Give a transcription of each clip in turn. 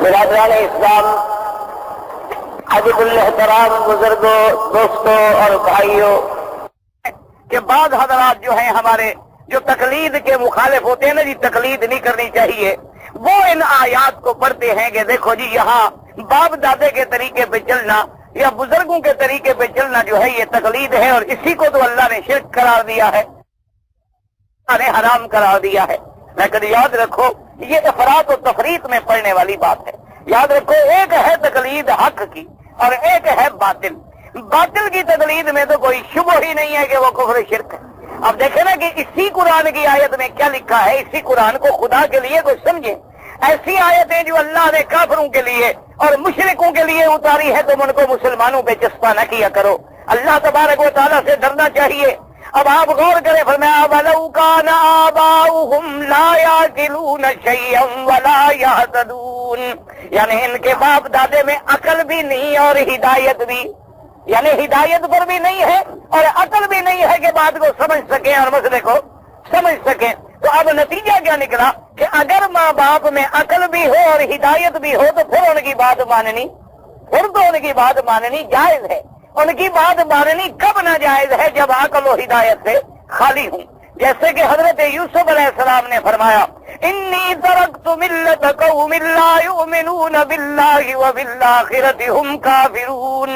برادران اسلام، عزیز الاحترام بزرگوں، دوستوں اور بھائیوں، کہ بعض حضرات جو ہیں ہمارے جو تقلید کے مخالف ہوتے ہیں نا جی، تقلید نہیں کرنی چاہیے، وہ ان آیات کو پڑھتے ہیں کہ دیکھو جی یہاں باپ دادے کے طریقے پہ چلنا یا بزرگوں کے طریقے پہ چلنا جو ہے یہ تقلید ہے، اور اسی کو تو اللہ نے شرک قرار دیا ہے، اللہ نے حرام قرار دیا ہے۔ لیکن یاد رکھو یہ افراط و تفریط میں پڑھنے والی بات ہے۔ یاد رکھو ایک ہے تقلید حق کی اور ایک ہے باطل۔ باطل کی تقلید میں تو کوئی شبہ ہی نہیں ہے کہ وہ کفر شرک ہے۔ اب دیکھیں نا کہ اسی قرآن کی آیت میں کیا لکھا ہے، اسی قرآن کو خدا کے لیے کچھ سمجھیں۔ ایسی آیتیں جو اللہ نے کافروں کے لیے اور مشرکوں کے لیے اتاری ہے، تم ان کو مسلمانوں پہ چسپاں نہ کیا کرو۔ اللہ تبارک و تعالیٰ سے ڈرنا چاہیے۔ اب آپ غور کریں، فرمایا وَلَوْ كَانَ آبَاؤُهُمْ لَا يَعْقِلُونَ شَيْئًا وَلَا يَهْتَدُونَ، یعنی ان کے باپ دادے میں عقل بھی نہیں اور ہدایت بھی، یعنی ہدایت پر بھی نہیں ہے اور عقل بھی نہیں ہے کہ بات کو سمجھ سکیں اور مسئلے کو سمجھ سکیں۔ تو اب نتیجہ کیا نکلا کہ اگر ماں باپ میں عقل بھی ہو اور ہدایت بھی ہو تو پھر ان کی بات ماننی، پھر تو ان کی بات ماننی جائز ہے۔ ان کی بات ماننی کب ناجائز ہے؟ جب عقل و ہدایت سے خالی ہوں۔ جیسے کہ حضرت یوسف علیہ السلام نے فرمایا انی ترکت ملت قوم لا یؤمنون باللہ وبالآخرۃ ہم کافرون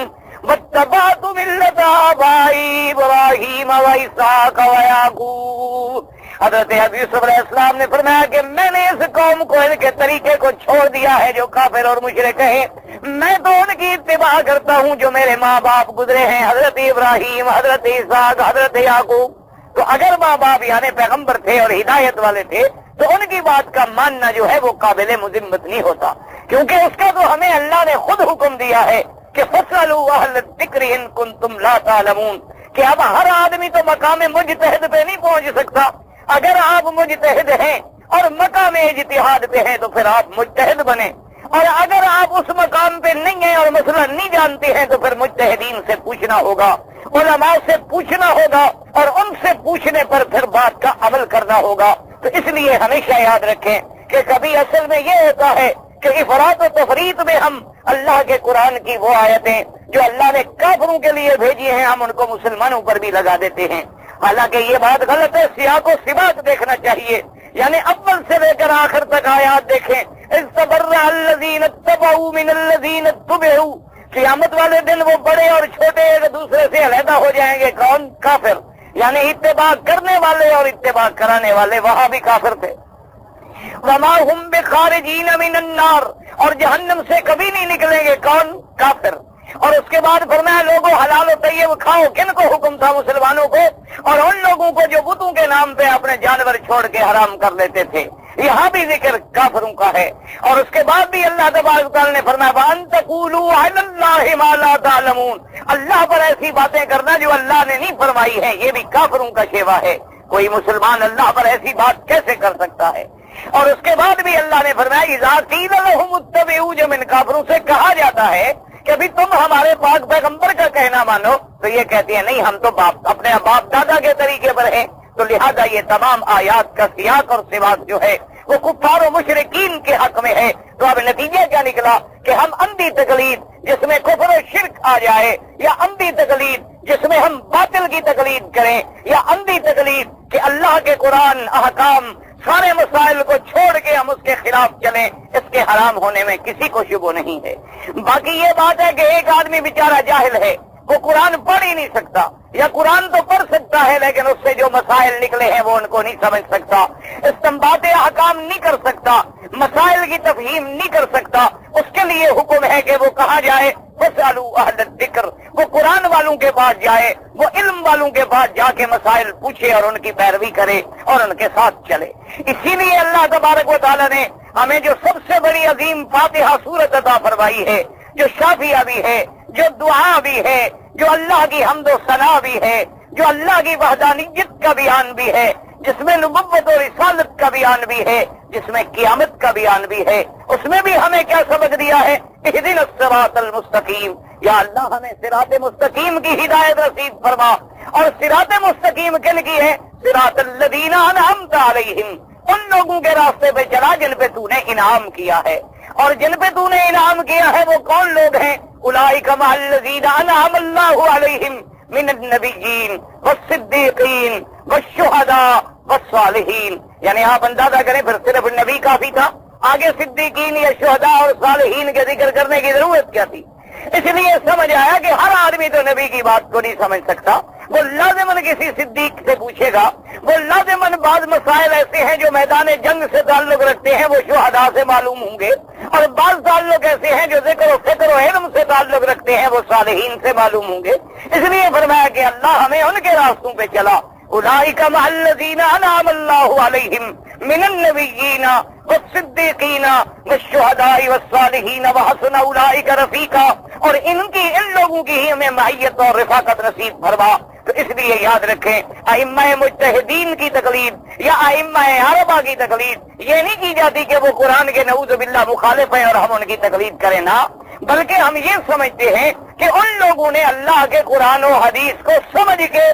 واتبعت ملت آبائی ابراہیم واسحاق ویعقوب۔ حضرت یوسف علیہ السلام نے فرمایا کہ میں نے اس قوم کو ان کے طریقے کو چھوڑ دیا ہے جو کافر اور مشرک ہیں، میں تو ان کی اتباع کرتا ہوں جو میرے ماں باپ گزرے ہیں، حضرت ابراہیم، حضرت اسحاق، حضرت یعقوب۔ تو اگر ماں باپ یعنی پیغمبر تھے اور ہدایت والے تھے تو ان کی بات کا ماننا جو ہے وہ قابل مذمت نہیں ہوتا، کیونکہ اس کا تو ہمیں اللہ نے خود حکم دیا ہے کہ فَاسْأَلُوا أَهْلَ الذِّكْرِ إِن كُنتُمْ لَا تَعْلَمُونَ، کہ اب ہر آدمی تو مقام مجتہد پہ نہیں پہنچ سکتا۔ اگر آپ مجتہد ہیں اور مقام اجتہاد پہ ہیں تو پھر آپ مجتہد بنیں، اور اگر آپ اس مقام پہ نہیں ہیں اور مسئلہ نہیں جانتے ہیں تو پھر مجتہدین سے پوچھنا ہوگا، علماء سے پوچھنا ہوگا، اور ان سے پوچھنے پر پھر بات کا عمل کرنا ہوگا۔ تو اس لیے ہمیشہ یاد رکھیں کہ کبھی اصل میں یہ ہوتا ہے کہ افراط و تفریط میں ہم اللہ کے قرآن کی وہ آیتیں جو اللہ نے کافروں کے لیے بھیجی ہیں ہم ان کو مسلمانوں پر بھی لگا دیتے ہیں، حالانکہ یہ بات غلط ہے۔ سیاق و سباق دیکھنا چاہیے، یعنی اول سے لے کر آخر تک آیات دیکھیں۔ استبرأ الذین اتبعوا من الذین اتبعوا، قیامت والے دن وہ بڑے اور چھوٹے ایک دوسرے سے علیحدہ ہو جائیں گے۔ کون؟ کافر، یعنی اتباع کرنے والے اور اتباع کرانے والے وہاں بھی کافر تھے۔ وما ہم بخارجین من النار، اور جہنم سے کبھی نہیں نکلیں گے۔ کون؟ کافر۔ اور اس کے بعد فرمایا لوگوں حلال و طیب کھاؤ۔ کن کو حکم تھا؟ مسلمانوں کو، اور ان لوگوں کو جو بتوں کے نام پہ اپنے جانور چھوڑ کے حرام کر لیتے تھے۔ یہاں بھی ذکر کافروں کا ہے۔ اور اس کے بعد بھی اللہ تبارک و تعالی نے فرمایا وَأَن تَقُولُوا عَلَى اللَّهِ مَا لَا تَعْلَمُونَ، اللہ پر ایسی باتیں کرنا جو اللہ نے نہیں فرمائی ہے، یہ بھی کافروں کا شیوا ہے۔ کوئی مسلمان اللہ پر ایسی بات کیسے کر سکتا ہے؟ اور اس کے بعد بھی اللہ نے فرمایا اذا قیل لهم اتبعوا، جب ان کافروں سے کہا جاتا ہے کہ ابھی تم ہمارے پاک پیغمبر کا کہنا مانو، تو یہ کہتے ہیں نہیں ہم تو اپنے باپ دادا کے طریقے پر ہیں۔ تو لہذا یہ تمام آیات کا سیاق اور سباق جو ہے وہ کفار و مشرکین کے حق میں ہے۔ تو اب نتیجہ کیا نکلا کہ ہم اندھی تقلید جس میں کفر و شرک آ جائے، یا اندھی تقلید جس میں ہم باطل کی تقلید کریں، یا اندھی تقلید کہ اللہ کے قرآن احکام سارے مسائل کو چھوڑ کے ہم اس کے خلاف چلیں، اس کے حرام ہونے میں کسی کو شبہ نہیں ہے۔ باقی یہ بات ہے کہ ایک آدمی بیچارہ جاہل ہے، وہ قرآن پڑھ ہی نہیں سکتا، یا قرآن تو پڑھ سکتا ہے لیکن اس سے جو مسائل نکلے ہیں وہ ان کو نہیں سمجھ سکتا، استنباط احکام نہیں کر سکتا، مسائل کی تفہیم نہیں کر سکتا۔ اس کے لیے حکم ہے کہ وہ کہا جائے فَاسْأَلُوا أَهْلَ الذِّكْرِ، وہ قرآن والوں کے پاس جائے، وہ علم والوں کے پاس جا کے مسائل پوچھے اور ان کی پیروی کرے اور ان کے ساتھ چلے۔ اسی لیے اللہ تبارک و تعالی نے ہمیں جو سب سے بڑی عظیم فاتحہ سورت عطا فرمائی ہے، جو شافیہ بھی ہے، جو دعا بھی ہے، جو اللہ کی حمد و ثنا بھی ہے، جو اللہ کی وحدانیت کا بیان بھی ہے، جس میں نبوت اور رسالت کا بیان بھی ہے، جس میں قیامت کا بیان بھی ہے، اس میں بھی ہمیں کیا سبق دیا ہے؟ اہدنا الصراط المستقیم، یا اللہ ہمیں صراط مستقیم کی ہدایت نصیب فرما۔ اور صراط مستقیم کن کی ہے؟ صراط الذین انعمت علیہم، ان لوگوں کے راستے پہ چلا جن پہ تو نے انعام کیا ہے، اور جن پہ تو نے انعام کیا ہے وہ کون لوگ ہیں؟ اولئک مع الذین انعم اللہ علیہم من النبیین والصدیقین والشہداء والصالحین. یعنی آپ اندازہ کریں پھر صرف نبی کافی تھا، آگے صدیقین یا شہداء اور صالحین کے ذکر کرنے کی ضرورت کیا تھی؟ اس لیے سمجھ آیا کہ ہر آدمی تو نبی کی بات کو نہیں سمجھ سکتا. وہ لازماً کسی صدیق سے پوچھے گا، وہ لازماً بعض مسائل ایسے ہیں جو میدان جنگ سے تعلق رکھتے ہیں وہ شہداء سے معلوم ہوں گے، اور بعض تعلق ایسے ہیں جو ذکر و فکر و علم سے تعلق رکھتے ہیں وہ صالحین سے معلوم ہوں گے. اس لیے فرمایا کہ اللہ ہمیں ان کے راستوں پہ چلا. اولئک مع الذین انعم اللہ علیہم من النبیین والصدیقین والشہداء والصالحین وحسن اولئک رفیقا. اور ان لوگوں کی ہی ہمیں معیت اور رفاقت نصیب فرما. تو اس لیے یاد رکھیں ائمہ مجتہدین کی تقلید یا ائمہ اربعہ کی تقلید یہ نہیں کی جاتی کہ وہ قرآن کے نعوذ باللہ مخالف ہیں اور ہم ان کی تقلید کریں نا، بلکہ ہم یہ سمجھتے ہیں کہ ان لوگوں نے اللہ کے قرآن و حدیث کو سمجھ کے